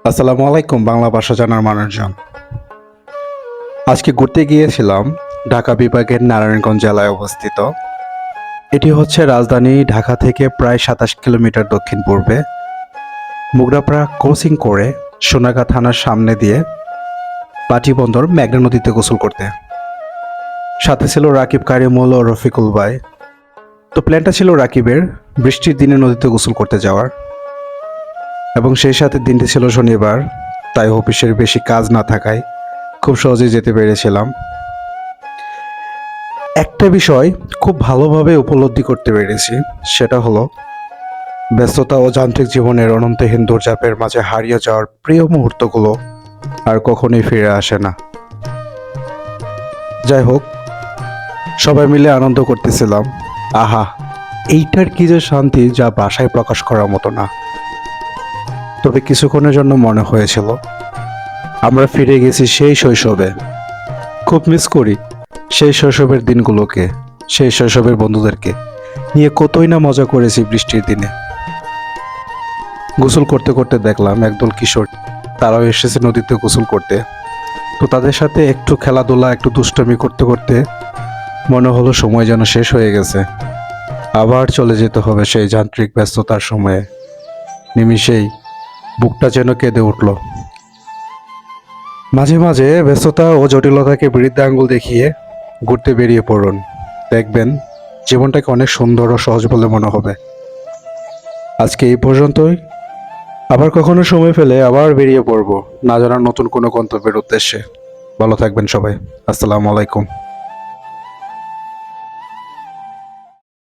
আসসালামু আলাইকুম বাংলা ভাষা জানার মানুষজন। আজকে ঘুরতে গিয়েছিলাম ঢাকা বিভাগের নারায়ণগঞ্জ জেলায় অবস্থিত। এটি হচ্ছে রাজধানী ঢাকা থেকে প্রায় ২৭ কিলোমিটার দক্ষিণ পূর্বে মুগরাপাড়া ক্রসিং করে সোনাগাঁ থানার সামনে দিয়ে পাটিবন্দর মেঘনা নদীতে গোসল করতে। সাথে ছিল রাকিব, কারিমুল ও রফিকুল ভাই। তো প্ল্যানটা ছিল রাকিবের বৃষ্টির দিনে নদীতে গোসল করতে যাওয়ার, এবং সেই সাথে দিনটি ছিল শনিবার, তাই অফিসের বেশি কাজ না থাকায় খুব সহজেই যেতে পেরেছিলাম। একটা বিষয় খুব ভালোভাবে উপলব্ধি করতে পেরেছি, সেটা হলো ব্যস্ততা ও যান্ত্রিক জীবনের অনন্তহীন দৌড়ঝাঁপের মাঝে হারিয়ে যাওয়ার প্রিয় মুহূর্তগুলো আর কখনোই ফিরে আসে না। যাই হোক, সবাই মিলে আনন্দ করতেছিলাম। আহা, এইটার কি যে শান্তি যা ভাষায় প্রকাশ করার মতো না। তবে কিছুক্ষণের জন্য মনে হয়েছিল আমরা ফিরে গেছি সেই শৈশবে। খুব মিস করি সেই শৈশবের দিনগুলোকে, সেই শৈশবের বন্ধুদেরকে নিয়ে কতই না মজা করেছি বৃষ্টির দিনে। গোসল করতে করতে দেখলাম একদল কিশোর, তারাও এসেছে নদীতে গোসল করতে। তো তাদের সাথে একটু খেলাধুলা, একটু দুষ্টমি করতে করতে মনে হলো সময় যেন শেষ হয়ে গেছে, আবার চলে যেতে হবে সেই যান্ত্রিক ব্যস্ততার সময়ে। নিমিষেই বুকটা যেন কেঁদে উঠল। মাঝে মাঝে ব্যস্ততা ও জটিলতাকে বৃদ্ধা আঙ্গুল দেখিয়ে ঘুরতে বেরিয়ে পড়ুন, দেখবেন জীবনটাকে অনেক সুন্দর ও সহজ বলে মনে হবে। আজকে এই পর্যন্তই। আবার কখনো সময় পেলে আবার বেরিয়ে পড়ব না জানার নতুন কোনো গন্তব্যের উদ্দেশ্যে। ভালো থাকবেন সবাই। আসসালামু আলাইকুম।